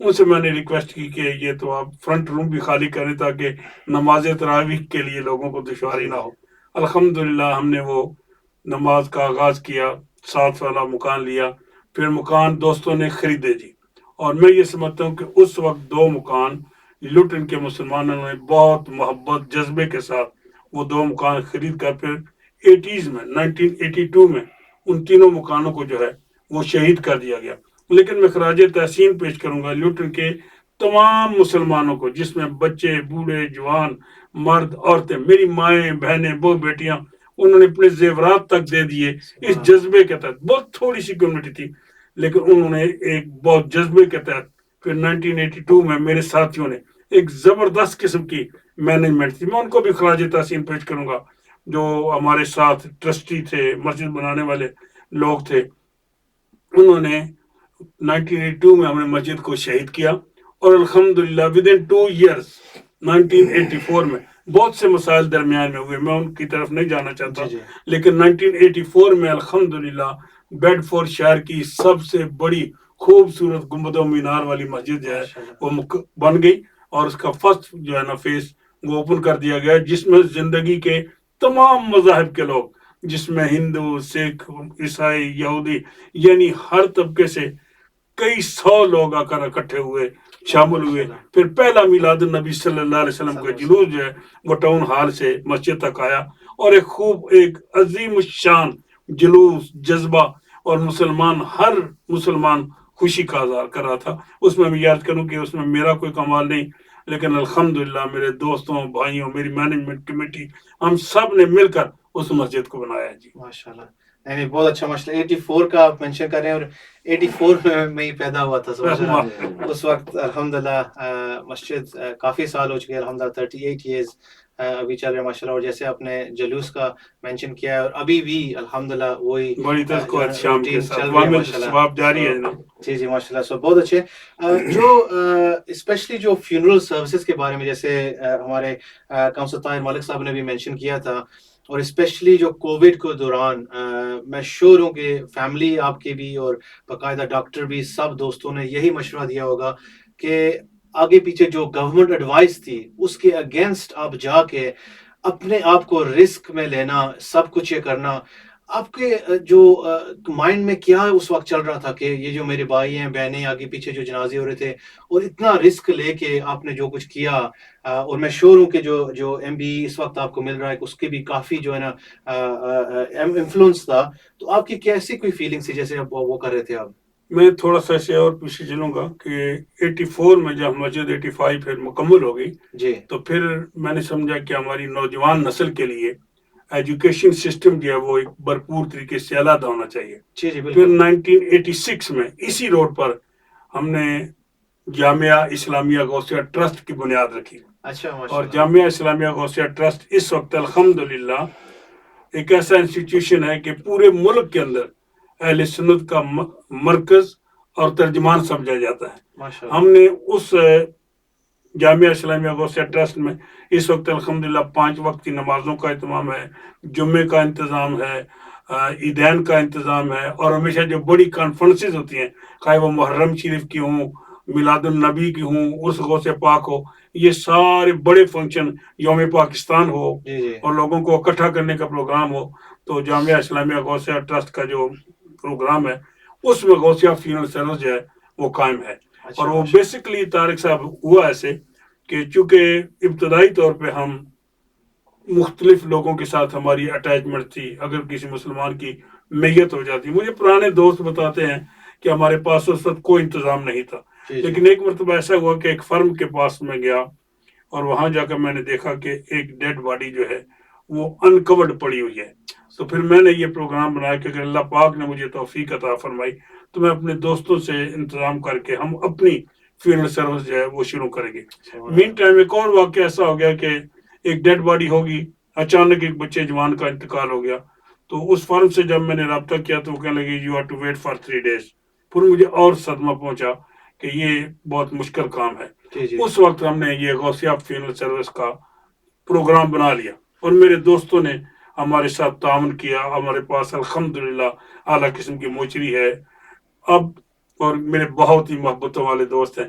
ان سے میں نے ریکویسٹ کی کہ یہ تو آپ فرنٹ روم بھی خالی کریں تاکہ نماز تراویح کے لیے لوگوں کو دشواری نہ ہو. الحمدللہ ہم نے وہ نماز کا آغاز کیا، 7 والا مکان لیا، پھر مکان دوستوں نے خریدے جی. اور میں یہ سمجھتا ہوں کہ اس وقت 2 مکان لوٹن کے مسلمانوں نے بہت محبت جذبے کے ساتھ وہ 2 مکان خرید کر پھر 80s میں 1982 میں ان تینوں مکانوں کو جو ہے وہ شہید کر دیا گیا. لیکن میں خراج تحسین پیش کروں گا لوٹن کے تمام مسلمانوں کو، جس میں بچے، بوڑھے، جوان، مرد، عورتیں، میری مائیں، بہنیں، بہو بیٹیاں، انہوں نے اپنے زیورات تک دے دیے اس جذبے کے تحت. بہت تھوڑی سی کمیونٹی تھی لیکن انہوں نے ایک بہت جذبے کے تحت پھر 1982 میں میرے ساتھیوں نے ایک زبردست قسم کی مینجمنٹ تھی. میں ان کو بھی خراج تحسین پیش کروں گا جو ہمارے ساتھ ٹرسٹی تھے، مسجد بنانے والے لوگ تھے. انہوں نے 1982 میں ہم نے مسجد کو شہید کیا اور الحمدللہ ود ان 2 ایئرس 1984 میں بہت سے مسائل درمیان میں ہوئے، میں ان کی طرف نہیں جانا چاہتا، لیکن 1984 میں الحمدللہ بیڈ فورڈ شہر کی سب سے بڑی خوبصورت گنبد و مینار والی مسجد جو ہے وہ بن گئی اور اس کا فرسٹ جو ہے نا فیس وہ اوپن کر دیا گیا، جس میں زندگی کے تمام مذاہب کے لوگ، جس میں ہندو، سکھ، عیسائی، یہودی، یعنی ہر طبقے سے کئی 100 لوگ آ کر اکٹھے ہوئے، شامل ہوئے. پھر پہلا میلاد النبی صلی اللہ علیہ وسلم کا جلوس جو ہے وہ ٹاؤن ہال سے مسجد تک آیا اور ایک عظیم الشان جلوس، جذبہ، اور ہر مسلمان خوشی کا اظہار کر رہا تھا. اس میں یاد کروں کہ اس میں میرا کوئی کمال نہیں، لیکن الحمدللہ میرے دوستوں، بھائیوں، میری مینجمنٹ کمیٹی، ہم سب نے مل کر اس مسجد کو بنایا جی. ماشاءاللہ. نہیں بہت اچھا ماشاء اللہ. 84 کا آپ مینشن کر رہے ہیں اور 84 میں ہی پیدا ہوا تھا اس وقت. الحمدللہ مسجد کافی سال ہو چکے، الحمدللہ 38 ایئرز ابھی چل رہے ہیں ماشاء اللہ. اور جیسے آپ نے جلوس کا مینشن کیا ہے اور ابھی بھی الحمدللہ وہی بڑی شام کے ساتھ ثواب جاری ہے. جی جی ماشاء اللہ. سو بہت اچھے. جو اسپیشلی جو فیونرل سروسز کے بارے میں جیسے ہمارے کونسل طاہر ملک صاحب نے بھی مینشن کیا تھا، اور اسپیشلی جو کووڈ کے دوران میں شور ہوں کہ فیملی آپ کی بھی اور باقاعدہ ڈاکٹر بھی سب دوستوں نے یہی مشورہ دیا ہوگا کہ آگے پیچھے جو گورنمنٹ ایڈوائس تھی اس کے اگینسٹ آپ جا کے اپنے آپ کو رسک میں لینا، سب کچھ یہ کرنا. آپ کے جو مائنڈ میں کیا اس وقت چل رہا تھا کہ یہ جو میرے بھائی ہیں، بہنیں، آگے پیچھے جو جنازے ہو رہے تھے اور اتنا رسک لے کے آپ نے جو کچھ کیا، اور میں شور ہوں کہ جو ایم بی اس وقت آپ کو مل رہا ہے اس کے بھی کافی جو ہے نا انفلوئنس تھا، تو آپ کی کیسی کوئی فیلنگ تھی جیسے آپ وہ کر رہے تھے؟ آپ میں تھوڑا سا اسے اور پیچھے چلوں گا کہ 84 میں جب مسجد 85 پھر مکمل ہو گئی جی، تو پھر میں نے سمجھا کہ ہماری نوجوان نسل کے لیے ایجوکیشن سسٹم جو ہے وہ ایک بھرپور طریقے سے علیحدہ ہونا چاہیے. جی جی پھر بالکل. 1986 میں اسی روڈ پر ہم نے جامعہ اسلامیہ غوثیہ ٹرسٹ کی بنیاد رکھی. اچھا اور جامعہ اسلامیہ غوثیہ ٹرسٹ اس وقت الحمدللہ ایک ایسا انسٹیٹیوشن ہے کہ پورے ملک کے اندر اہل سنت کا مرکز اور ترجمان سمجھا جاتا ہے. ہم نے اس جامعہ اسلامیہ غوثیہ ٹرسٹ میں اس وقت الحمدللہ 5 وقت کی نمازوں کا اہتمام ہے، جمعے کا انتظام ہے، عیدین کا انتظام ہے، اور ہمیشہ جو بڑی کانفرنسز ہوتی ہیں، خواہ وہ محرم شریف کی ہوں، میلاد النبی کی ہوں، عرس غوث پاک ہو، یہ سارے بڑے فنکشن، یوم پاکستان ہو اور لوگوں کو اکٹھا کرنے کا پروگرام ہو، تو جامعہ اسلامیہ غوثیہ ٹرسٹ کا جو پروگرام ہے اس میں غوثیہ فیونرل سروس جو ہے وہ قائم ہے. اور وہ بیسکلی طارق صاحب ہوا ایسے کہ چونکہ ابتدائی طور پہ ہم مختلف لوگوں کے ساتھ ہماری اٹیچمنٹ تھی، اگر کسی مسلمان کی میت ہو جاتی، مجھے پرانے دوست بتاتے ہیں کہ ہمارے پاس اس وقت کوئی انتظام نہیں تھا، لیکن ایک مرتبہ ایسا ہوا کہ ایک فرم کے پاس میں گیا اور وہاں جا کر میں نے دیکھا کہ ایک ڈیڈ باڈی جو ہے وہ انکورڈ پڑی ہوئی ہے. تو پھر میں نے یہ پروگرام بنایا کہ اگر اللہ پاک نے مجھے توفیق عطا فرمائی تو میں اپنے دوستوں سے انتظام کر کے ہم اپنی فیونرل سروس جو ہے وہ شروع کریں گے. مین ٹائم ایک اور واقعہ ایسا ہو گیا کہ ایک ڈیڈ باڈی ہوگی، اچانک ایک بچے جوان کا انتقال ہو گیا. تو اس فرم سے جب میں نے رابطہ کیا تو وہ کہنے لگے you have to wait for 3 days. پھر مجھے اور صدمہ پہنچا کہ یہ بہت مشکل کام ہے. اس وقت ہم نے یہ غوثیہ فیونرل سروس کا پروگرام بنا لیا اور میرے دوستوں نے ہمارے ساتھ تعاون کیا. ہمارے پاس الحمدللہ اعلیٰ قسم کی موچری ہے اب، اور میرے بہت ہی محبتوں والے دوست ہیں.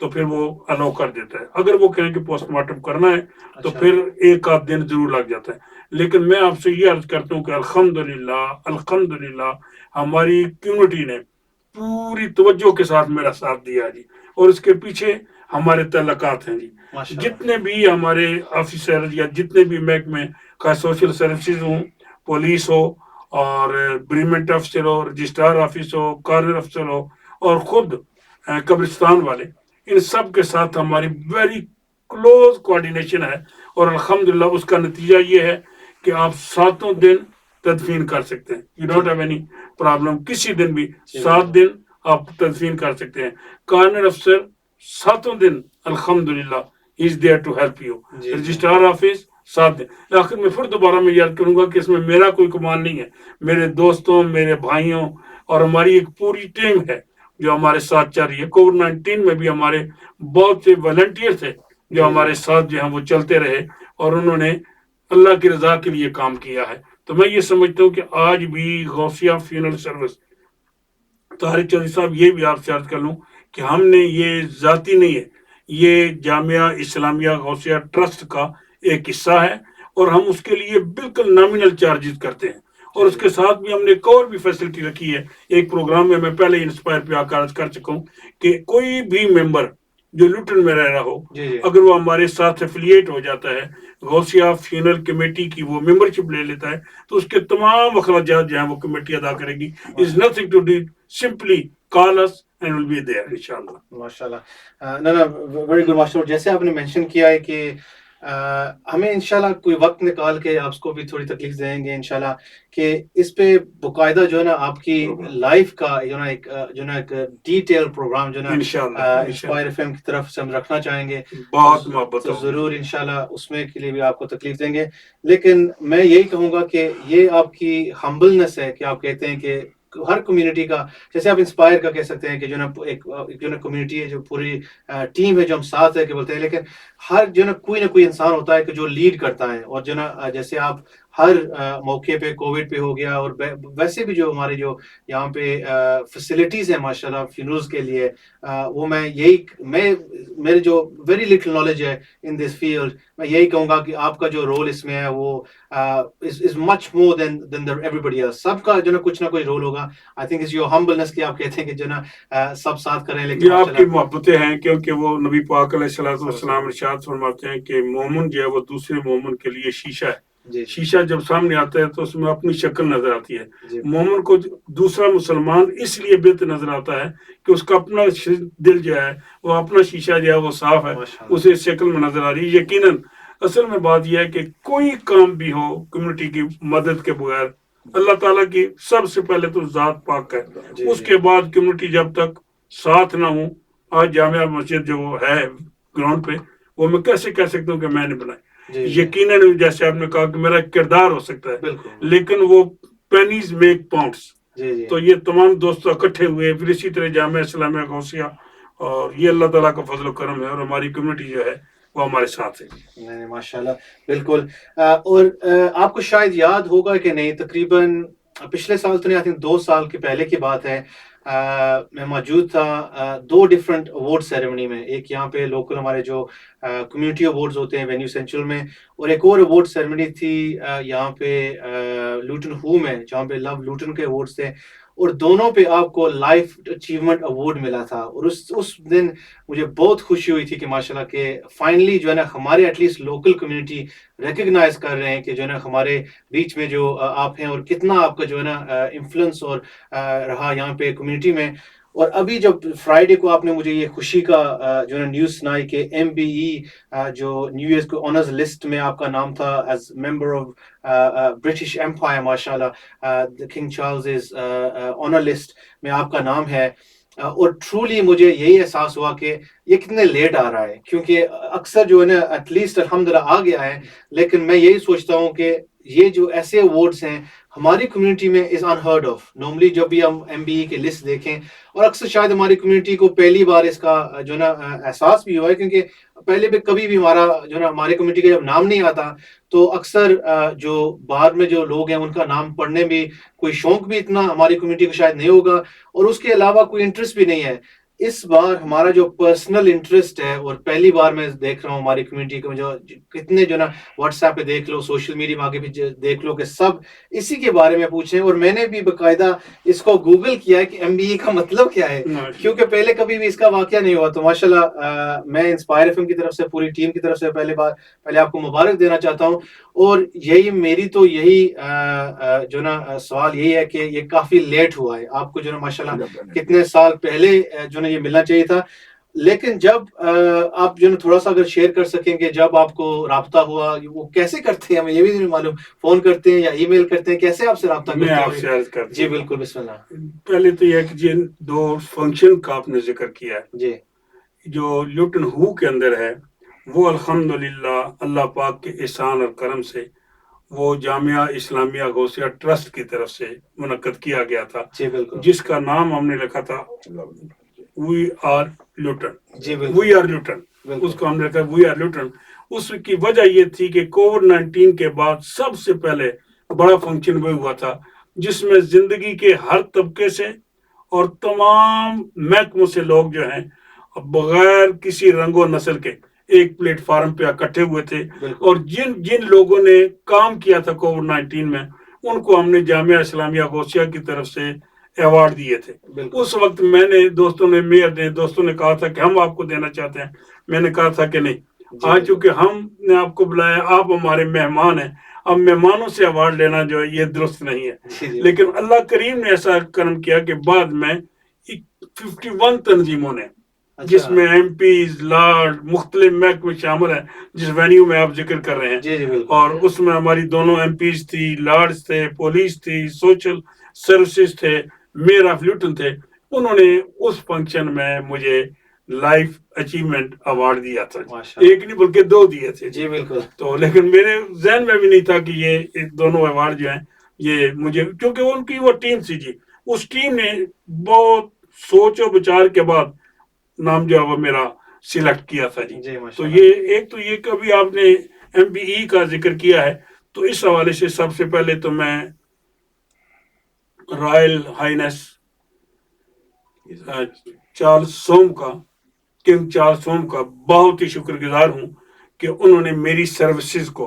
تو پھر وہ الاؤ کر دیتا ہے. اگر وہ کہیں کہ پوسٹ مارٹم کرنا ہے تو اچھا پھر ایک آدھ دن ضرور لگ جاتا ہے. لیکن میں آپ سے یہ عرض کرتا ہوں کہ الحمدللہ ہماری کمیونٹی نے پوری توجہ کے ساتھ میرا ساتھ دیا جی. اور اس کے پیچھے ہمارے تعلقات ہیں جی. ماشاء اللہ. جتنے بھی ہمارے آفیسر یا جتنے بھی محکمے کا سوشل سروسز ہوں, پولیس ہو اور بریمنٹ افسر ہو, رجسٹرار آفس ہو, کارنر افسر ہو, اور خود قبرستان والے, ان سب کے ساتھ ہماری ویری کلوز کوآرڈینیشن ہے. اور الحمدللہ اس کا نتیجہ یہ ہے کہ آپ 7 دن تدفین کر سکتے ہیں. You don't have any problem. کسی دن بھی 7 دن آپ تدفین کر سکتے ہیں. کارنر افسر 7 دن الحمدللہ is there to help you. Registrar office 7 دن. آخر میں پھر دوبارہ میں یاد کروں گا کہ اس میں میرا کوئی کمال نہیں ہے, میرے دوستوں, میرے بھائیوں اور ہماری ایک پوری ٹیم ہے جو ہمارے ساتھ چل رہی ہے. کووڈ-19 میں بھی ہمارے بہت سے والنٹیئر تھے جو ہمارے ساتھ جو ہیں وہ چلتے رہے اور انہوں نے اللہ کی رضا کے لیے کام کیا ہے. تو میں یہ سمجھتا ہوں کہ آج بھی غوثیہ فیونرل سروس, طارق چودھری صاحب یہ بھی آپ سے عرض کر لوں کہ ہم نے یہ ذاتی نہیں ہے, یہ جامعہ اسلامیہ غوثیہ ٹرسٹ کا ایک حصہ ہے اور ہم اس کے لیے بالکل نامینل چارجز کرتے ہیں. اور اس کے ساتھ بھی ہم نے ایک اور بھی فیسلٹی رکھی ہے. ایک پروگرام میں پہلے انسپائر پہ آ کر عرض کر چکا ہوں کہ کوئی بھی ممبر جو لوٹن میں رہ رہا ہو, اگر وہ ہمارے ساتھ ایفیلیٹ ہو جاتا ہے, غوثیہ فیونرل کمیٹی کی وہ ممبرشپ لے لیتا ہے, تو اس کے تمام اخراجات جو ہیں وہ کمیٹی ادا کرے گی. Is nothing to do, simply call us and will be there انشاءاللہ. ماشاءاللہ. ویری گڈ ماشاء اللہ. جیسے آپ نے مینشن کیا ہے کہ ہمیں انشاءاللہ کوئی وقت نکال کے آپ کو بھی تھوڑی تکلیف دیں گے انشاءاللہ کہ اس پہ باقاعدہ جو ہے نا آپ کی لائف کا جو نا ایک ڈیٹیل پروگرام جو نا انسپائر ایف ایم کی طرف سے ہم رکھنا چاہیں گے. بہت محبت تو ضرور انشاءاللہ اس میں کے لیے بھی آپ کو تکلیف دیں گے. لیکن میں یہی کہوں گا کہ یہ آپ کی ہمبلنس ہے کہ آپ کہتے ہیں کہ ہر کمیونٹی کا, جیسے آپ انسپائر کا کہہ سکتے ہیں کہ جو نا ایک جو نا کمیونٹی ہے, جو پوری ٹیم ہے جو ہم ساتھ ہے کہ بولتے ہیں, لیکن ہر جو نا کوئی انسان ہوتا ہے کہ جو لیڈ کرتا ہے. اور جو نا جیسے آپ ہر موقع پہ کووڈ پہ ہو گیا اور ویسے بھی جو ہمارے جو یہاں پہ فیسلٹیز ہیں ماشاءاللہ فیونرلز کے لیے, وہ میں میرے جو ویری لٹل نالج ہے ان دس فیلڈ, میں یہی کہوں گا کہ آپ کا جو رول اس میں ہے وہ از مچ مور دین ایوری بڈی ایلس. سب کا جو نا کچھ نہ کوئی رول ہوگا. I think is your humbleness کہ آپ کہتے ہیں کہ جو نا سب ساتھ کریں. لیکن یہ آپ کی محبتیں ہیں, کیونکہ وہ نبی پاک علیہ الصلوۃ والسلام ارشاد فرماتے ہیں کہ مومن جو ہے وہ دوسرے مومن کے لیے شیشہ ہے. شیشہ جب سامنے آتا ہے تو اس میں اپنی شکل نظر آتی ہے. مومن کو دوسرا مسلمان اس لیے بہتر نظر آتا ہے کہ اس کا اپنا دل جو ہے وہ اپنا شیشہ جو ہے وہ صاف ہے, اسے شکل میں نظر آ رہی ہے. یقیناً اصل میں بات یہ ہے کہ کوئی کام بھی ہو کمیونٹی کی مدد کے بغیر, اللہ تعالیٰ کی سب سے پہلے تو ذات پاک ہے, اس کے بعد کمیونٹی جب تک ساتھ نہ ہوں. آج جامعہ مسجد جو ہے گراؤنڈ پہ, وہ میں کیسے کہہ سکتا ہوں کہ میں نے بنائی. یقیناً جیسے آپ نے کہا کہ میرا کردار ہو سکتا ہے, لیکن وہ پینیز میک پاؤنڈس. تو یہ تمام دوست اکٹھے ہوئے, پھر اسی طرح جامعہ اسلامیہ غوثیہ, اور یہ اللہ تعالیٰ کا فضل و کرم ہے, اور ہماری کمیونٹی جو ہے وہ ہمارے ساتھ ہے. نہیں ماشاءاللہ بالکل. اور آپ کو شاید یاد ہوگا کہ نہیں, تقریباً پچھلے سال تو نہیں, آئی تھنک 2 سال کے پہلے کی بات ہے, میں موجود تھا 2 ڈفرینٹ اوارڈ سیریمنی میں. ایک یہاں پہ لوکل ہمارے جو کمیونٹی اوارڈز ہوتے ہیں وینیو سینچرل میں, اور ایک اور اوارڈ سیریمنی تھی یہاں پہ لوٹن ہو میں, جہاں پہ لو لوٹن کے اوارڈز تھے, اور دونوں پہ آپ کو لائف اچیومنٹ اوارڈ ملا تھا. اور اس دن مجھے بہت خوشی ہوئی تھی کہ ماشاءاللہ کہ فائنلی جو ہے نا ہمارے at least local community recognise کر رہے ہیں کہ جو ہے نا ہمارے بیچ میں جو آپ ہیں, اور کتنا آپ کا جو ہے نا انفلوئنس اور رہا یہاں پہ کمیونٹی میں. اور ابھی جب فرائیڈے کو آپ نے مجھے یہ خوشی کا جو ہے نا نیوز سنائی کہ MBE جو نیو ایئرز کو آنرز لسٹ میں آپ کا نام تھا as member of British Empire, ماشاءاللہ کنگ چارلز آنر لسٹ میں آپ کا نام ہے. اور ٹرولی مجھے یہی احساس ہوا کہ یہ کتنے لیٹ آ رہا ہے, کیونکہ اکثر جو ہے نا ایٹ لیسٹ الحمدللہ آ گیا ہے. لیکن میں یہی سوچتا ہوں کہ یہ جو ایسے ایوارڈس ہیں ہماری کمیونٹی میں از انہرڈ آف. نارملی جب بھی ہم MBE کی لسٹ دیکھیں, اور اکثر شاید ہماری کمیونٹی کو پہلی بار اس کا جو نا احساس بھی ہوا ہے, کیونکہ پہلے بھی کبھی بھی ہمارا جو نا ہماری کمیونٹی کا جب نام نہیں آتا تو اکثر جو باہر میں جو لوگ ہیں ان کا نام پڑھنے میں کوئی شوق بھی اتنا ہماری کمیونٹی کو شاید نہیں ہوگا, اور اس کے علاوہ کوئی انٹرسٹ بھی نہیں ہے. اس بار ہمارا جو پرسنل انٹرسٹ ہے، اور پہلی بار میں دیکھ رہا ہوں ہماری کمیونٹی کو جو کتنے جو نا واٹس ایپ پہ دیکھ لو، سوشل میڈیا میں آگے بھی دیکھ لو کہ سب اسی کے بارے میں پوچھیں، اور میں نے بھی باقاعدہ اس کو گوگل کیا ہے کہ MBE کا مطلب کیا ہے، کیونکہ پہلے کبھی بھی اس کا واقعہ نہیں ہوا. تو ماشاءاللہ میں انسپائر FM کی طرف سے، پوری ٹیم کی طرف سے پہلے آپ کو مبارک دینا چاہتا ہوں. اور یہی میری تو یہی جو نا سوال یہی ہے کہ یہ کافی لیٹ ہوا ہے آپ کو جو نا ماشاءاللہ کتنے سال پہلے جو نا یہ ملنا چاہیے تھا. لیکن جب آپ جو نا تھوڑا سا اگر شیئر کر سکیں کہ جب آپ کو رابطہ ہوا وہ کیسے کرتے ہیں، ہمیں یہ بھی نہیں معلوم، فون کرتے ہیں یا ای میل کرتے ہیں، کیسے آپ سے رابطہ میں کرتے آپ سے عرض ہیں؟ کرتا جی ہوں. بالکل، بسم اللہ. پہلے تو یہ کہ جن دو فنکشن کا آپ نے ذکر کیا ہے، جی جو لوٹن ہو کے اندر ہے، وہ الحمدللہ اللہ پاک کے احسان اور کرم سے وہ جامعہ اسلامیہ غوثیہ ٹرسٹ کی طرف سے منعقد کیا گیا تھا، جی بالکل. جس کا نام ہم نے لکھا تھا وی آر لوٹن. جی بالکل. وی آر لوٹن، اس کو ہم نے لکھا وی آر لوٹن. اس کی وجہ یہ تھی کہ کووڈ-19 کے بعد سب سے پہلے بڑا فنکشن وہ ہوا تھا جس میں زندگی کے ہر طبقے سے اور تمام محکموں سے لوگ جو ہیں بغیر کسی رنگ و نسل کے ایک پلیٹ فارم پہ اکٹھے ہوئے تھے. اور جن لوگوں نے کام کیا تھا کووڈ-19 میں، ان کو ہم نے جامعہ اسلامیہ غوثیہ کی طرف سے ایوارڈ دیے تھے. اس وقت میں نے دوستوں نے کہا تھا کہ ہم آپ کو دینا چاہتے ہیں. میں نے کہا تھا کہ نہیں، آج چونکہ ہم نے آپ کو بلایا، آپ ہمارے مہمان ہیں، اب مہمانوں سے ایوارڈ لینا جو ہے یہ درست نہیں ہے. لیکن اللہ کریم نے ایسا کرم کیا کہ بعد میں 51 تنظیموں نے، جس میں MPs، لارڈ، مختلف محکمے شامل ہیں جس وینیو میں آپ ذکر کر رہے ہیں، اور اس میں ہماری دونوں MPs تھی، لارڈز تھے، پولیس تھی، سوشل سروسز تھے، میئر آف لوٹن تھے. انہوں نے اس فنکشن میں مجھے لائف اچیومنٹ ایوارڈ دیا تھا. ایک نہیں بلکہ 2 دیے تھے. جی بالکل. تو لیکن میرے ذہن میں بھی نہیں تھا کہ یہ دونوں ایوارڈ جو ہیں یہ مجھے، کیونکہ ان کی وہ ٹیم تھی جی، اس ٹیم نے بہت سوچ و بچار کے بعد نام جو ہے وہ میرا سلیکٹ کیا تھا جی. تو یہ ایک تو یہ کبھی آپ نے MBE کا ذکر کیا ہے، تو اس حوالے سے سب سے پہلے تو میں رائل ہائنس چارلس سوم کا، کنگ چارلس سوم کا بہت ہی شکر گزار ہوں کہ انہوں نے میری سروسز کو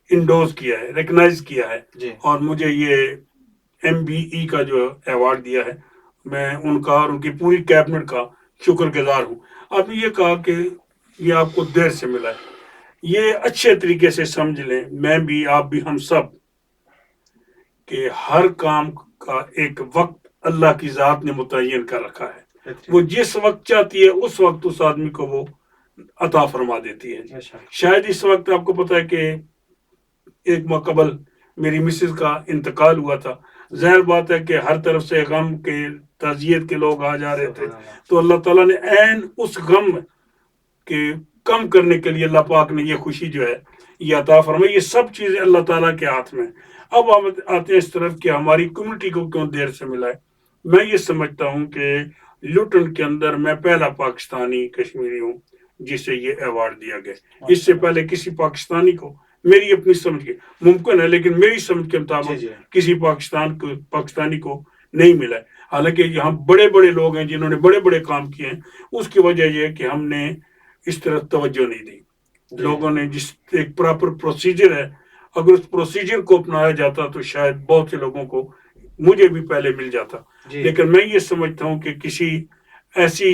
انڈوز کیا ہے، ریکگنائز کیا ہے، اور مجھے یہ MBE کا جو ایوارڈ دیا ہے. میں ان کا اور ان کی پوری کیبنٹ کا شکر گزار ہوں. آپ نے یہ کہا کہ یہ آپ کو دیر سے ملا ہے، یہ اچھے طریقے سے سمجھ لیں، میں بھی، آپ بھی، ہم سب، کہ ہر کام کا ایک وقت اللہ کی ذات نے متعین کر رکھا ہے. وہ جس وقت چاہتی ہے اس وقت اس آدمی کو وہ عطا فرما دیتی ہے. شاید اس وقت آپ کو پتہ ہے کہ ایک ماہ قبل میری مسز کا انتقال ہوا تھا. ظاہر بات ہے کہ ہر طرف سے غم کے، تعزیت کے لوگ آ جا رہے تھے. تو اللہ تعالیٰ نے عین اس غم کے کم کرنے کے لیے اللہ پاک نے یہ خوشی جو ہے یہ عطا فرمائی. یہ سب چیزیں اللہ تعالیٰ کے ہاتھ میں. اب ہم آتے ہیں اس طرف کہ ہماری کمیونٹی کو کیوں دیر سے ملا ہے. میں یہ سمجھتا ہوں کہ لوٹن کے اندر میں پہلا پاکستانی کشمیری ہوں جسے یہ ایوارڈ دیا گیا. اس سے پہلے کسی پاکستانی کو، میری اپنی سمجھ کے ممکن ہے لیکن میری سمجھ کے مطابق کسی پاکستانی کو نہیں ملا ہے. حالانکہ یہاں بڑے بڑے لوگ ہیں جنہوں نے بڑے بڑے کام کیے ہیں. اس کی وجہ یہ ہے کہ ہم نے اس طرح توجہ نہیں دی. لوگوں نے جس ایک پراپر پروسیجر ہے، اگر اس پروسیجر کو اپنایا جاتا تو شاید بہت سے لوگوں کو، مجھے بھی پہلے مل جاتا. لیکن میں یہ سمجھتا ہوں کہ کسی ایسی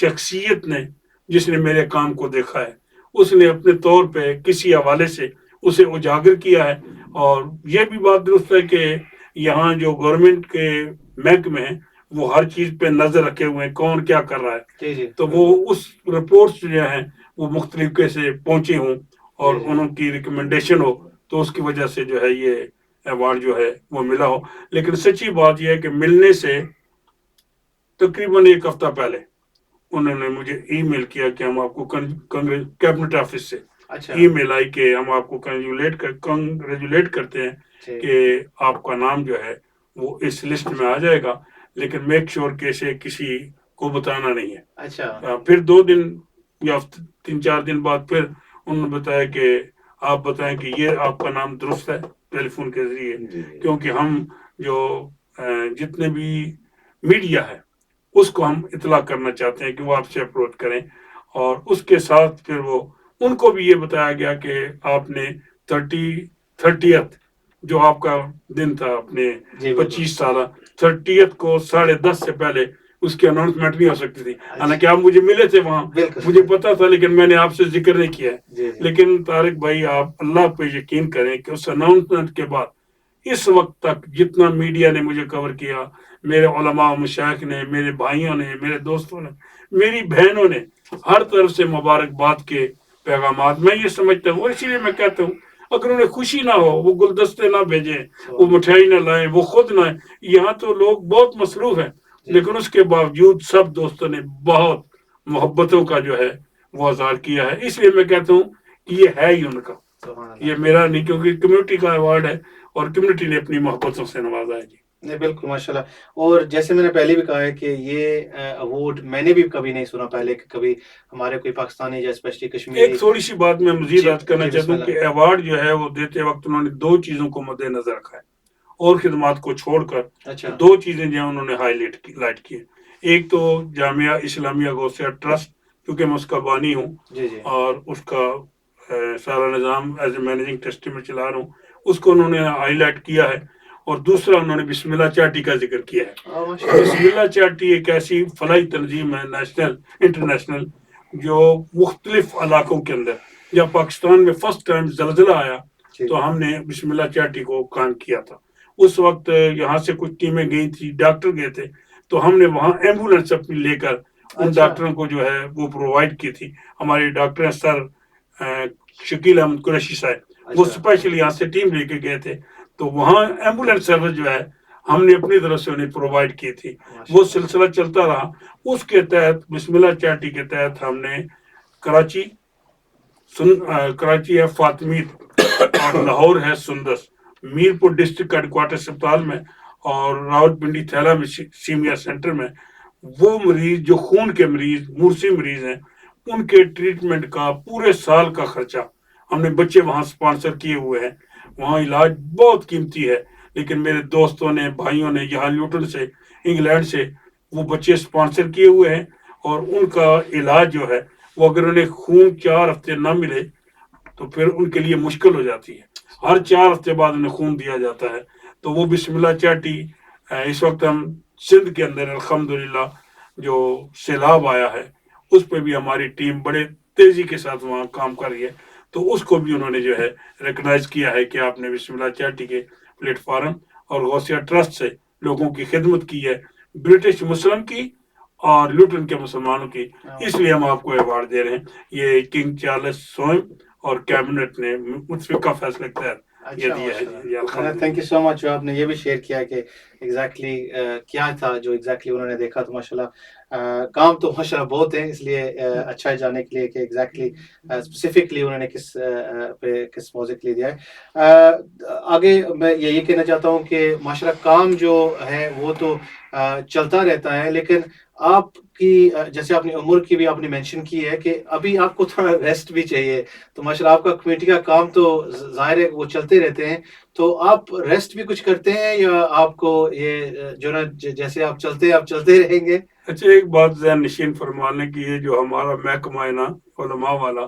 شخصیت نے جس نے میرے کام کو دیکھا ہے، اس نے اپنے طور پہ کسی حوالے سے اسے اجاگر کیا ہے. اور یہ بھی بات درست ہے کہ یہاں جو گورنمنٹ کے محکمے ہیں وہ ہر چیز پہ نظر رکھے ہوئے ہیں، کون کیا کر رہا ہے. تو وہ اس رپورٹس جو ہیں وہ مختلف کیسے پہنچی ہوں اور انہوں کی ریکمنڈیشن ہو، تو اس کی وجہ سے جو ہے یہ ایوارڈ جو ہے وہ ملا ہو. لیکن سچی بات یہ ہے کہ ملنے سے تقریباً 1 ہفتہ پہلے انہوں نے مجھے ای میل کیا کہ ہم آپ کو کیبنٹ آفس سے ای میل آئی کہ ہم آپ کو کنگریجولیٹ کرتے ہیں کہ آپ کا نام جو ہے وہ اس لسٹ میں آ جائے گا، لیکن میک شور کہ اسے کسی کو بتانا نہیں ہے. پھر 2 دن یا 3-4 دن بعد پھر انہوں نے بتایا کہ آپ بتائیں کہ یہ آپ کا نام درست ہے ٹیلی فون کے ذریعے. کیونکہ ہم جو جتنے بھی میڈیا ہے اس کو ہم اطلاع کرنا چاہتے ہیں کہ وہ آپ سے اپروچ کریں. اور اس کے ساتھ پھر وہ ان کو بھی یہ بتایا گیا کہ آپ نے 30th جو آپ کا دن تھا اپنے جی بالکل 25 سالہ 30th کو 10:30 سے پہلے اس کی اناؤنسمنٹ نہیں ہو سکتی تھی. اچھا حالانکہ آپ مجھے ملے تھے وہاں, بالکل مجھے پتا تھا, لیکن میں نے آپ سے ذکر نہیں کیا ہے. جی جی لیکن طارق بھائی آپ اللہ پہ یقین کریں کہ اس اناؤنسمنٹ کے بعد اس وقت تک جتنا میڈیا نے مجھے کور کیا, میرے علماء و مشائخ نے, میرے بھائیوں نے, میرے دوستوں نے, میری بہنوں نے, ہر طرف سے مبارکباد کے پیغامات. میں یہ سمجھتا ہوں, اور اسی لیے میں کہتا ہوں اگر انہیں خوشی نہ ہو, وہ گلدستے نہ بھیجیں, وہ مٹھائی نہ لائیں, وہ خود نہ, یہاں تو لوگ بہت مصروف ہیں, لیکن اس کے باوجود سب دوستوں نے بہت محبتوں کا جو ہے وہ اظہار کیا ہے. اس لیے میں کہتا ہوں کہ یہ ہے ہی ان کا, سبحان اللہ. یہ میرا نہیں, کیونکہ کمیونٹی کا ایوارڈ ہے اور کمیونٹی نے اپنی محبتوں سے نوازا ہے. جی نہیں بالکل ماشاءاللہ. اور جیسے میں نے پہلے بھی کہا ہے کہ یہ ایوارڈ میں نے بھی کبھی نہیں سنا پہلے کہ کبھی ہمارے کوئی پاکستانی یا اسپیشلی کشمیری. ایک تھوڑی سی بات میں مزید جی عرض کرنا جی چاہتا بسم ہوں اللہ. کہ ایوارڈ جو ہے وہ دیتے وقت انہوں نے 2 چیزوں کو مد نظر رکھا ہے, اور خدمات کو چھوڑ کر اچھا 2 چیزیں جو ہیں انہوں نے ہائی لائٹ کی. ایک تو جامعہ اسلامیہ غوثیہ ٹرسٹ, کیونکہ میں اس کا بانی ہوں جی جی اور اس کا سارا نظام ایز اے مینیجنگ ٹرسٹی میں چلا رہا ہوں, اس کو انہوں نے ہائی لائٹ کیا ہے. اور دوسرا انہوں نے بسم اللہ چاٹی کا ذکر کیا ہے. بسم اللہ چاٹی ایک ایسی فلاحی تنظیم ہے نیشنل انٹرنیشنل, جو مختلف علاقوں کے اندر, جب پاکستان میں فرسٹ ٹائم زلزلہ آیا تو ہم نے بسم اللہ چاٹی کو قائم کیا تھا. اس وقت یہاں سے کچھ ٹیمیں گئی تھی, ڈاکٹر گئے تھے, تو ہم نے وہاں ایمبولینس اپنی لے کر ان ڈاکٹروں کو جو ہے وہ پرووائڈ کی تھی. ہمارے ڈاکٹر ہیں سر شکیل احمد قریشی صاحب, وہ اسپیشلی یہاں سے ٹیم لے کے گئے تھے, تو وہاں ایمبولینس سروس جو ہے ہم نے اپنی طرف سے انہیں پرووائڈ کی تھی. وہ سلسلہ چلتا رہا. اس کے تحت بسم اللہ چاٹی کے تحت ہم نے کراچی ہے فاطمیت, اور لاہور ہے سندس, میرپور ڈسٹرکٹ ہیڈ کوارٹر اسپتال میں, اور راول پنڈی تھیلا میں سیمیا سینٹر میں وہ مریض جو خون کے مریض, مورسی مریض ہیں, ان کے ٹریٹمنٹ کا پورے سال کا خرچہ ہم نے بچے وہاں سپانسر کیے ہوئے ہیں. وہاں علاج بہت قیمتی ہے, لیکن میرے دوستوں نے, بھائیوں نے یہاں لیوٹن سے, انگلینڈ سے وہ بچے سپانسر کیے ہوئے ہیں, اور ان کا علاج جو ہے وہ اگر انہیں خون 4 ہفتے نہ ملے تو پھر ان کے لیے مشکل ہو جاتی ہے. ہر 4 ہفتے بعد انہیں خون دیا جاتا ہے. تو وہ بسم اللہ چاٹی اس وقت ہم سندھ کے اندر الحمدللہ جو سیلاب آیا ہے اس پہ بھی ہماری ٹیم بڑے تیزی کے ساتھ وہاں کام کر رہی ہے. تو اس کو بھی انہوں نے جو ہے ریکگنائز کیا ہے کہ آپ نے بسم اللہ چاٹی کے پلیٹ فارم اور غوثیہ ٹرسٹ سے لوگوں کی خدمت کی ہے, برٹش مسلم کی اور لیوٹن کے مسلمانوں کی, اس لیے ہم آپ کو ایوارڈ دے رہے ہیں. یہ کنگ چارلس سوئم اور کیبنٹ نے متفقہ فیصلے کے تحت یہ دیا ہے. تھینک یو سو مچ. جو آپ نے یہ بھی شیئر کیا کہ ایگزیکٹلی کیا تھا جو ایگزیکٹلی انہوں نے دیکھا, تو ماشاءاللہ کام تو ماشاءاللہ بہت ہے, اس لیے اچھا ہے جاننے کے لیے کہ ایگزیکٹلی اسپیسیفکلی انہوں نے کس موضوع کے لیے دیا ہے. آگے میں یہی کہنا چاہتا ہوں کہ ماشاءاللہ کام جو ہے وہ تو چلتا رہتا ہے, لیکن آپ کی جیسے آپ نے عمر کی بھی آپ نے مینشن کی ہے کہ ابھی آپ کو تھوڑا ریسٹ بھی چاہیے. تو ماشاءاللہ آپ کا کمیٹی کا کام تو ظاہر ہے وہ چلتے رہتے ہیں, تو آپ ریسٹ بھی کچھ کرتے ہیں یا آپ کو یہ جو نا جیسے آپ چلتے رہیں گے؟ اچھا, ایک بات ذہن نشین فرمانے کی, یہ جو ہمارا محکمہ ہے نا علماء والا,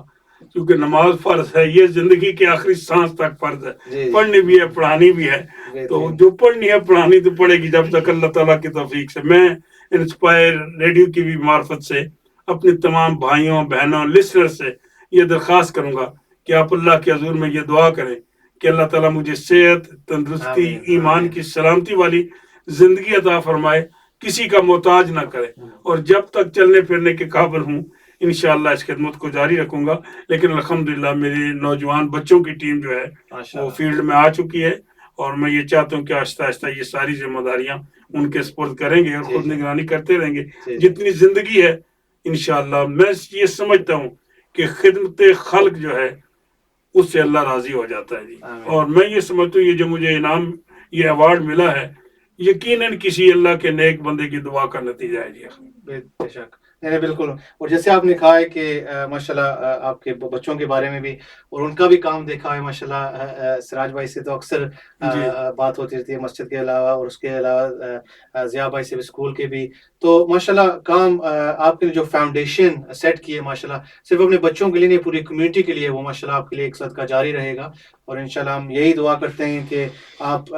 کیونکہ نماز فرض ہے, یہ زندگی کے آخری سانس تک فرض ہے, پڑھنی بھی ہے پڑھانی بھی ہے. تو جو پڑھنی ہے پڑھانی تو پڑے گی جب تک اللہ تعالیٰ کی توفیق سے. میں انسپائر ریڈیو کی بھی معرفت سے اپنے تمام بھائیوں بہنوں لسنر سے یہ درخواست کروں گا کہ آپ اللہ کے حضور میں یہ دعا کریں کہ اللہ تعالیٰ مجھے صحت, تندرستی, ایمان کی سلامتی والی زندگی عطا فرمائے, کسی کا محتاج نہ کرے, اور جب تک چلنے پھرنے کے قابل ہوں انشاءاللہ اس خدمت کو جاری رکھوں گا. لیکن الحمدللہ میری نوجوان بچوں کی ٹیم جو ہے وہ فیلڈ میں آ چکی ہے, اور میں یہ چاہتا ہوں کہ آہستہ آہستہ یہ ساری ذمہ داریاں ان کے سپرد کریں گے اور خود نگرانی کرتے رہیں گے. جتنی زندگی ہے انشاءاللہ میں یہ سمجھتا ہوں کہ خدمت خلق جو ہے اس سے اللہ راضی ہو جاتا ہے. اور میں یہ سمجھتا ہوں یہ جو مجھے انعام, یہ ایوارڈ ملا ہے, یقیناً کسی اللہ کے نیک بندے کی دعا کا نتیجہ ہے. بے شک نہیں نہیں بالکل. اور جیسے آپ نے کہا ہے کہ ماشاءاللہ آپ کے بچوں کے بارے میں بھی اور ان کا بھی کام دیکھا ہے ماشاءاللہ. سراج بھائی سے تو اکثر جی بات ہوتی رہتی ہے مسجد کے علاوہ, اور اس کے علاوہ ضیاء بھائی سے بھی اسکول کے بھی. تو ماشاءاللہ کام آپ نے جو فاؤنڈیشن سیٹ کی ہے ماشاءاللہ صرف اپنے بچوں کے لیے نہیں پوری کمیونٹی کے لیے, وہ ماشاءاللہ آپ کے لیے ایک صدقہ جاری رہے گا. اور انشاءاللہ ہم یہی دعا کرتے ہیں کہ آپ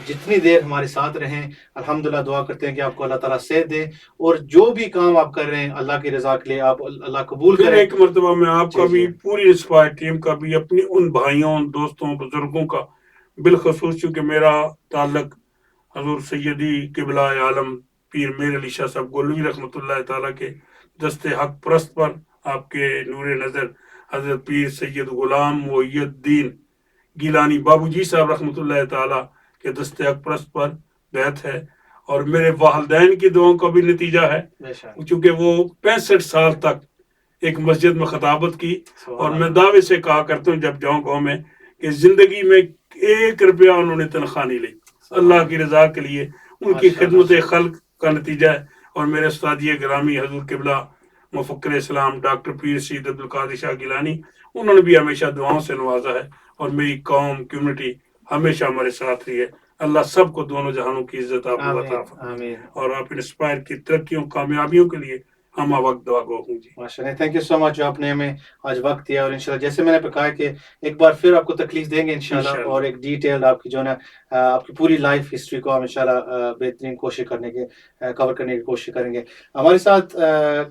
جتنی دیر ہمارے ساتھ رہیں, الحمدللہ دعا کرتے ہیں کہ آپ کو اللہ تعالیٰ صحت دے, اور جو بھی کام آپ کر رہے ہیں اللہ کی رضا کے لیے آپ اللہ قبول پھر کرے. ایک مرتبہ میں آپ کا جی جی بھی, پوری انسپائر ٹیم کا بھی, اپنی ان بھائیوں دوستوں بزرگوں کا بالخصوص, چونکہ میرا تعلق حضور سیدی قبلہ عالم پیر میر علی شاہ صاحب گولوی رحمۃ اللہ تعالیٰ کے دست حق پرست پر, آپ کے نور نظر حضرت پیر سید غلام محی الدین گیلانی بابو جی صاحب رحمۃ اللہ تعالیٰ کے دست حق پرست پر بیعت ہے, اور میرے والدین کی دعاؤں کا بھی نتیجہ ہے, بے شک. چونکہ وہ 65 سال تک ایک مسجد میں خطابت کی. اور میں دعوے سے کہا کرتا ہوں جب جاؤں گاؤں میں کہ زندگی میں 1 روپیہ انہوں نے تنخواہ نہیں لی, اللہ کی رضا کے لیے ان کی خدمت خلق کا نتیجہ ہے. اور میرے استادی گرامی حضور قبلہ مفکر اسلام ڈاکٹر پیر سید عبدالقادر شاہ گیلانی, انہوں نے بھی ہمیشہ دعاؤں سے نوازا ہے, اور میری قوم کمیونٹی ہمیشہ ہمارے ساتھ رہی ہے. اللہ سب کو دونوں جہانوں کی عزت آپ عطا فرمائے, آمین. اور آپ انسپائر کی ترقیوں کامیابیوں کے لیے ہم وقت دعا گو ہوں جی. ماشاء اللہ, تھینک یو سو مچ جو آپ نے ہمیں آج وقت دیا. اور انشاءاللہ جیسے میں نے کہا کہ ایک بار پھر آپ کو تکلیف دیں گے انشاءاللہ, اور ایک ڈیٹیلڈ آپ کی جو نا آپ کی پوری لائف ہسٹری کو ہم انشاءاللہ بہترین کوشش کرنے کے کور کرنے کی کوشش کریں گے. ہمارے ساتھ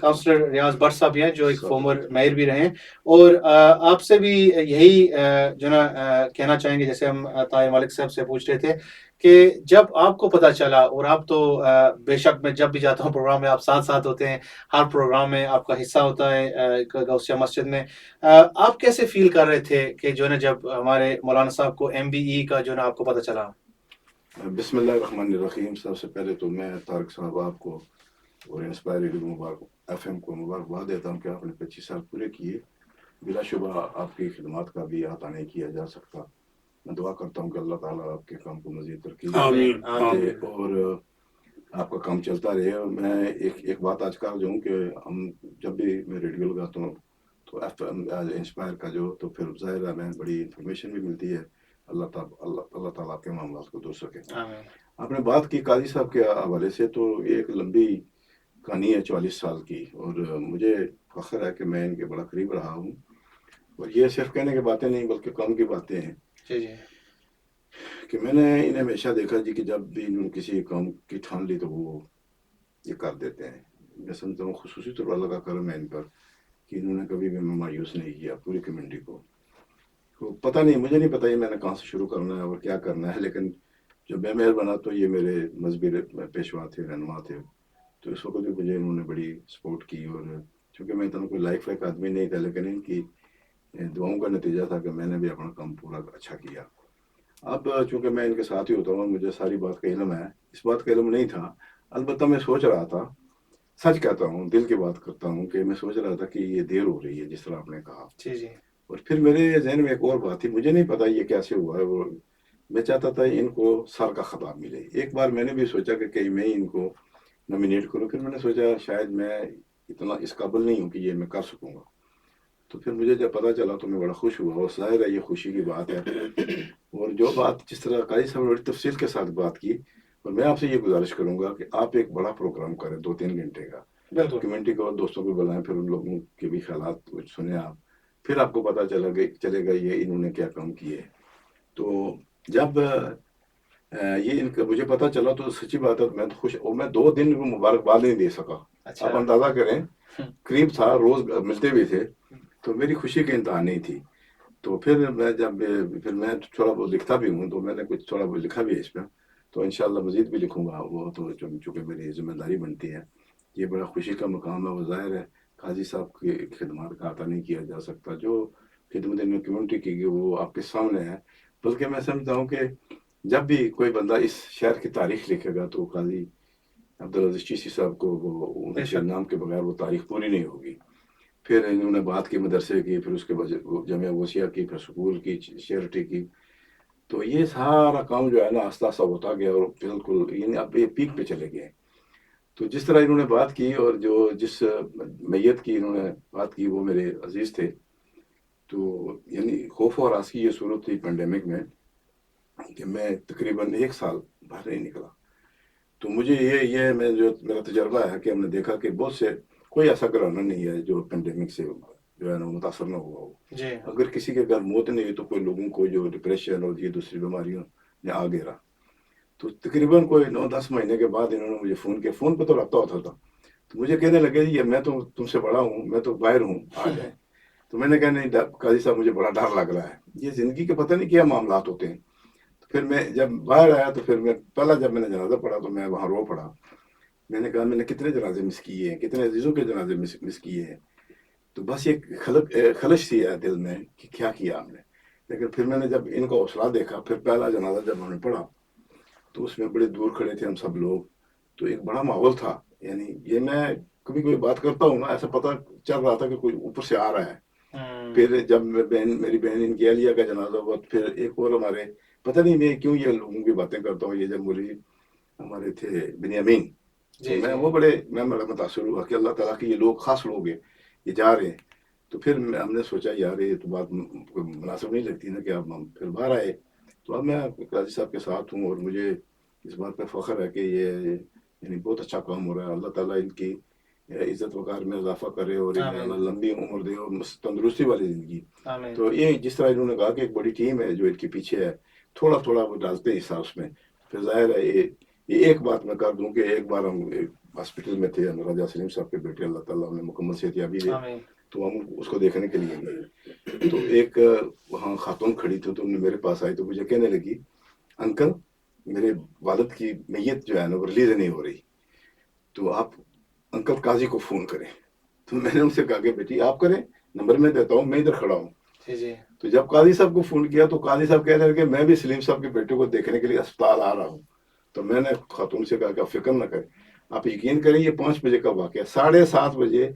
کاؤنسلر ریاض بٹ صاحب بھی ہیں جو ایک فارمر میئر بھی رہے ہیں, اور آپ سے بھی یہی جو نا کہنا چاہیں گے, جیسے ہم طاہر مالک صاحب سے پوچھ رہے تھے کہ جب آپ کو پتہ چلا, اور آپ تو بے شک میں جب بھی جاتا ہوں پروگرام میں آپ ساتھ ساتھ ہوتے ہیں, ہر پروگرام میں آپ کا حصہ ہوتا ہے غوثیہ مسجد میں, آپ کیسے فیل کر رہے تھے کہ جو ہے نا جب ہمارے مولانا صاحب کو MBE کا جو ہے نا آپ کو پتہ چلا؟ بسم اللہ الرحمن الرحیم. سب سے پہلے تو میں طارق صاحب آپ کو اور انسپائر ریڈیو مبارک FM کو مبارکباد دیتا ہوں کہ آپ نے 25 سال پورے کیے. بلا شبہ آپ کی خدمات کا بھی احاطہ نہیں کیا جا سکتا. میں دعا کرتا ہوں کہ اللہ تعالیٰ آپ کے کام کو مزید ترقی دے اور آپ کا کام چلتا رہے. اور میں ایک بات آج کل جو ہوں کہ ہم جب بھی میں ریڈیو لگاتا ہوں تو انسپائر کا جو, تو پھر ظاہر ہے میں بڑی انفارمیشن بھی ملتی ہے. اللہ تعالیٰ آپ کے معاملات کو دو سکے. آپ نے بات کی قاضی صاحب کے حوالے سے, تو ایک لمبی کہانی ہے 44 سال کی, اور مجھے فخر ہے کہ میں ان کے بڑا قریب رہا ہوں. اور یہ صرف کہنے کی باتیں نہیں بلکہ کام کی باتیں ہیں کہ میں نے انہیں ہمیشہ دیکھا جی کہ جب بھی انہوں نے کسی کام کی ٹھان لی تو وہ یہ کر دیتے ہیں. میں سمجھتا ہوں خصوصی طور پر اللہ کا کرم ہے ان پر کہ انہوں نے کبھی بھی مایوس نہیں کیا پوری کمیونٹی کو. تو پتہ نہیں, مجھے نہیں پتہ یہ میں نے کہاں سے شروع کرنا ہے اور کیا کرنا ہے, لیکن جب میں میئر بنا تو یہ میرے مذہبی پیشوا تھے, رہنما تھے. تو اس وقت بھی مجھے انہوں نے بڑی سپورٹ کی, اور چونکہ میں اتنا کوئی لائف لائک آدمی نہیں تھا, لیکن ان کی دعاؤں کا نتیجہ تھا کہ میں نے بھی اپنا کام پورا اچھا کیا. اب چونکہ میں ان کے ساتھ ہی ہوتا ہوں, مجھے ساری بات کا علم ہے. اس بات کا علم نہیں تھا, البتہ میں سوچ رہا تھا, سچ کہتا ہوں, دل کی بات کرتا ہوں, کہ میں سوچ رہا تھا کہ یہ دیر ہو رہی ہے جس طرح آپ نے کہا. اور پھر میرے ذہن میں ایک اور بات تھی, مجھے نہیں پتا یہ کیسے ہوا ہے. وہ میں چاہتا تھا ان کو سال کا خطاب ملے. ایک بار میں نے بھی سوچا کہ کہیں میں ان کو نامینیٹ کروں, پھر میں نے سوچا شاید میں اتنا اس قابل نہیں ہوں کہ یہ میں کر سکوں گا. تو پھر مجھے جب پتا چلا تو میں بڑا خوش ہوا, اور ظاہر ہے یہ خوشی کی بات ہے. اور جو بات جس طرح قاضی صاحب نے بڑی تفصیل کے ساتھ بات کی, اور میں آپ سے یہ گزارش کروں گا کہ آپ ایک بڑا پروگرام کریں 2-3 گھنٹے کا, کمیونٹی کو اور دوستوں کو بلائیں, پھر ان لوگوں کے بھی خیالات سنیں آپ, پھر آپ کو پتہ چلے گا یہ انہوں نے کیا کام کیے. تو جب یہ ان کا مجھے پتہ چلا تو سچی بات ہے میں خوش, اور میں 2 دن کو مبارکباد نہیں دے سکا. آپ اندازہ کریں, قریب تھا, روز ملتے بھی تھے, تو میری خوشی کا انتہا نہیں تھی. تو پھر میں تھوڑا بہت لکھتا بھی ہوں, تو میں نے کچھ تھوڑا بہت لکھا بھی ہے اس پہ, تو انشاءاللہ مزید بھی لکھوں گا. وہ تو چونکہ میری ذمہ داری بنتی ہے, یہ بڑا خوشی کا مقام ہے. وہ ظاہر ہے قاضی صاحب کی خدمات کا احاطہ نہیں کیا جا سکتا. جو خدمت ان کمیونٹی کی وہ آپ کے سامنے ہے. بلکہ میں سمجھتا ہوں کہ جب بھی کوئی بندہ اس شہر کی تاریخ لکھے گا تو قاضی عبدالعزیز چشتی صاحب کو وہ ان کے نام کے بغیر وہ تاریخ پوری نہیں ہوگی. پھر انہوں نے بات کی مدرسے کی, پھر اس کے بعد جامعہ غوثیہ کی, پھر سکول کی, چیریٹی کی. تو یہ سارا کام جو ہے نا آہستہ آہستہ ہوتا گیا, اور بالکل اب یہ پیک پہ چلے گئے. تو جس طرح انہوں نے بات کی اور جو جس میت کی انہوں نے بات کی وہ میرے عزیز تھے، تو یعنی خوف و ہراس کی یہ صورت تھی پینڈیمک میں کہ میں تقریباً 1 سال باہر نہیں نکلا. تو مجھے یہ میں جو میرا تجربہ ہے کہ ہم نے دیکھا کہ بہت سے کوئی ایسا گھرانہ نہیں ہے جو پینڈیمک سے جو ہے نا متاثر نہ ہوا ہو. جی اگر کسی کے گھر موت نہیں ہوئی تو کوئی لوگوں کو جو ڈپریشن اور یہ دوسری بیماریوں نے آ گھیرا. تو تقریباً کوئی 9-10 مہینے کے بعد انہوں نے مجھے فون کیا. فون پہ تو رابطہ ہوتا تھا. تو مجھے کہنے لگے یہ میں تو تم سے بڑا ہوں، میں تو باہر ہوں، آ جائیں. تو میں نے کہا نہیں قاضی صاحب مجھے بڑا ڈر لگ رہا ہے، یہ زندگی کے پتہ نہیں کیا معاملات ہوتے ہیں. پھر میں جب باہر آیا تو پھر جب میں نے جنازہ پڑھا تو میں وہاں رو پڑا. میں نے کہا میں نے کتنے جنازے مس کیے ہیں، کتنے عزیزوں کے جنازے مس کیے ہیں. تو بس یہ خلش سی ہے دل میں کہ کیا کیا ہم نے. لیکن پھر میں نے جب ان کا حوصلہ دیکھا، پھر پہلا جنازہ جب ہم نے پڑھا تو اس میں بڑے دور کھڑے تھے ہم سب لوگ. تو ایک بڑا ماحول تھا. یعنی یہ میں کبھی کوئی بات کرتا ہوں نا ایسا پتہ چل رہا تھا کہ کوئی اوپر سے آ رہا ہے. پھر جب میری بہن ان کی اہلیہ کا جنازہ ہوا، پھر ایک اور ہمارے پتہ نہیں میں کیوں یہ لوگوں کی باتیں کرتا ہوں، یہ جب مولوی ہمارے تھے بنیامین، تو میں بڑا متاثر ہوا کہ اللہ تعالیٰ کے یہ لوگ خاص لوگ ہیں، یہ جا رہے ہیں. تو پھر ہم نے سوچا یار یہ تو بات مناسب نہیں لگتی نا کہ اب ہم پھر باہر آئے. تو اب میں قاضی صاحب کے ساتھ ہوں اور مجھے اس بات پہ فخر ہے کہ یہ یعنی بہت اچھا کام ہو رہا ہے. اللہ تعالیٰ ان کی عزت وقار میں اضافہ کرے اور انہیں لمبی عمر دے اور تندرستی والی زندگی. تو یہ جس طرح انہوں نے کہا کہ ایک بڑی ٹیم ہے جو ان کے پیچھے ہے، تھوڑا تھوڑا وہ ڈالتے ہیں حصہ اس میں. پھر ظاہر ہے یہ ایک بات میں کر دوں کہ ایک بار ہم ہاسپٹل میں تھے، راجہ سلیم صاحب کے بیٹے اللہ تعالیٰ انہیں مکمل صحتیابی دے، تو ہم اس کو دیکھنے کے لیے گئے. تو ایک وہاں خاتون کھڑی تھی تو انہوں نے میرے پاس آئی تو مجھے کہنے لگی انکل میرے والد کی میت جو ہے نا وہ ریلیز نہیں ہو رہی، تو آپ انکل قاضی کو فون کریں. تو میں نے ان سے کہا کہ بیٹی آپ کریں، نمبر میں دیتا ہوں، میں ادھر کھڑا ہوں. تو جب قاضی صاحب کو فون کیا تو قاضی صاحب کہنے لگے میں بھی سلیم صاحب کے بیٹے کو دیکھنے کے لیے اسپتال آ رہا ہوں. تو میں نے خاتون سے کہا کہ آپ فکر نہ کریں، آپ یقین کریں یہ 5 بجے کا واقعہ. 7:30 بجے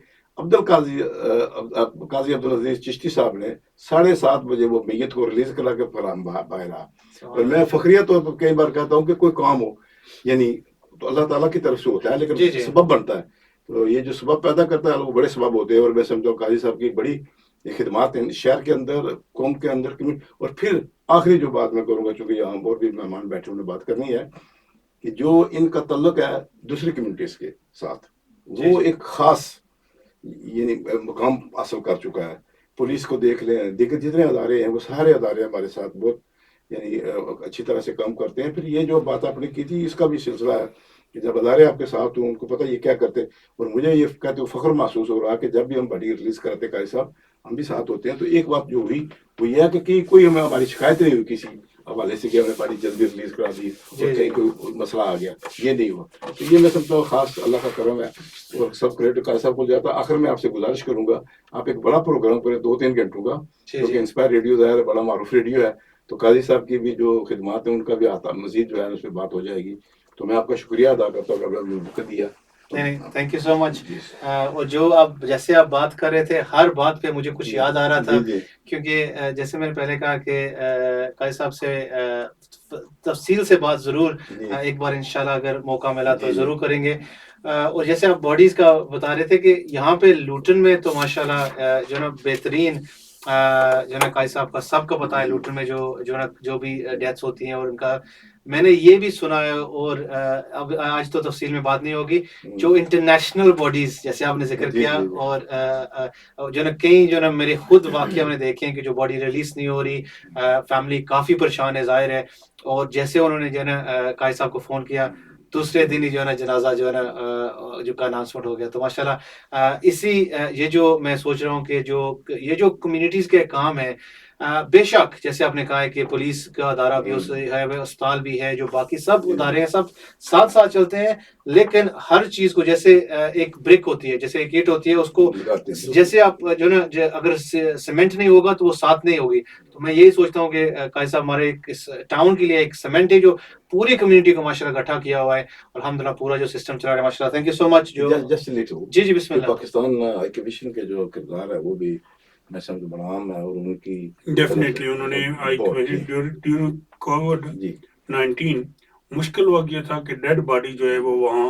قاضی عبدالعزیز چشتی صاحب نے 7:30 بجے وہ میت کو ریلیز کرا کے پھر ہم باہر آ. اور میں فخریہ طور پر کئی بار کہتا ہوں کہ کوئی کام ہو یعنی تو اللہ تعالیٰ کی طرف سے ہوتا ہے، لیکن سبب بنتا ہے. تو یہ جو سبب پیدا کرتا ہے وہ بڑے سبب ہوتے ہیں. اور میں سمجھتا ہوں قاضی صاحب کی بڑی خدمات ہیں شہر کے اندر، قوم کے اندر. اور پھر آخری جو بات میں کروں گا چونکہ یہاں اور بھی مہمان بیٹھے انہیں بات کرنی ہے کہ جو ان کا تعلق ہے دوسری کمیونٹیز کے ساتھ، وہ ایک خاص یعنی مقام حاصل کر چکا ہے. پولیس کو دیکھ لیں، دیکھ جتنے ادارے ہیں وہ سارے ادارے ہمارے ساتھ بہت یعنی اچھی طرح سے کام کرتے ہیں. پھر یہ جو بات آپ نے کی تھی اس کا بھی سلسلہ ہے کہ جب ادارے آپ کے ساتھ ہوں ان کو پتہ یہ کیا کرتے. اور مجھے یہ کہتے ہوئے فخر محسوس ہو رہا کہ جب بھی ہم باڈی ریلیز کرتے قاضی صاحب ہم بھی ساتھ ہوتے ہیں. تو ایک بات جو ہوئی وہ یہ ہے کہ کوئی ہماری شکایت نہیں ہوئی کسی حوالے سے کہ ہمیں باڈی جلدی ریلیز کرا دی اور کہیں کوئی مسئلہ آ گیا، یہ نہیں ہوا. تو یہ میں سمجھتا ہوں خاص اللہ کا کرم ہے اور سب کریڈٹ قاضی صاحب کو جاتا ہے. آخر میں آپ سے گزارش کروں گا آپ ایک بڑا پروگرام کریں 2-3 گھنٹوں کا، کیونکہ انسپائر ریڈیو ظاہر ہے بڑا معروف ریڈیو ہے. تو قاضی صاحب کی بھی جو خدمات ہیں ان کا بھی مزید جو ہے اس پہ بات ہو جائے گی. تو میں آپ کا شکریہ ادا کرتا ہوں کہ آپ نے موقع دیا. نہیں تھینک یو سو مچ. اور جو اب جیسے آپ بات کر رہے تھے ہر بات پہ مجھے کچھ یاد آ رہا تھا، کیونکہ جیسے میں نے پہلے کہا کہ قاضی صاحب سے تفصیل سے بات ضرور ایک بار انشاءاللہ اگر موقع ملا تو ضرور کریں گے. اور جیسے آپ باڈیز کا بتا رہے تھے کہ یہاں پہ لوٹن میں تو ماشاءاللہ جو نا بہترین جو نا قاضی صاحب کا سب کو پتا ہے لوٹن میں جو بھی ڈیتھس ہوتی ہیں. اور ان کا میں نے یہ بھی سنا ہے اور اب آج تو تفصیل میں بات نہیں ہوگی جو انٹرنیشنل باڈیز جیسے آپ نے ذکر کیا اور جو نا کئی جو نا میرے خود واقعہ میں نے دیکھے ہیں کہ جو باڈی ریلیز نہیں ہو رہی، فیملی کافی پریشان ہے ظاہر ہے. اور جیسے انہوں نے جو ہے نا قاضی صاحب کو فون کیا دوسرے دن ہی جو ہے نا جنازہ جو ہے نا جو کا اناؤنسمنٹ ہو گیا. تو ماشاءاللہ اسی یہ جو میں سوچ رہا ہوں کہ یہ جو کمیونٹیز کے کام ہے بے شک جیسے آپ نے کہا ہے کہ پولیس کا ادارہ بھی ہے، اسپتال بھی ہے، جو باقی سب ادارے ہیں سب ساتھ ساتھ چلتے ہیں. لیکن ہر چیز کو جیسے ایک بریک ہوتی ہے، جیسے ایک اینٹ ہوتی ہے، اس کو جیسے آپ جو نا اگر سیمنٹ نہیں ہوگا تو وہ ساتھ نہیں ہوگی. تو میں یہی سوچتا ہوں کہ قاضی صاحب ہمارے اس ٹاؤن کے لیے ایک سیمنٹ ہے جو پوری کمیونٹی کو ماشاءاللہ اکٹھا کیا ہوا ہے. الحمدللہ پورا جو سسٹم چلا رہا ہے ماشاءاللہ. تھینک یو سو مچ. جی بسم اللہ. پاکستان ہائی کمیشن کے جو کردار ہے وہ بھی میں سمجھ بڑا عام ہے اور ان کی ڈیفینیٹلی انہوں نے ہائی کمیشن ڈیورنگ کووڈ 19 مشکل وقت یہ تھا کہ ڈیڈ باڈی جو ہے وہ وہاں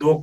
2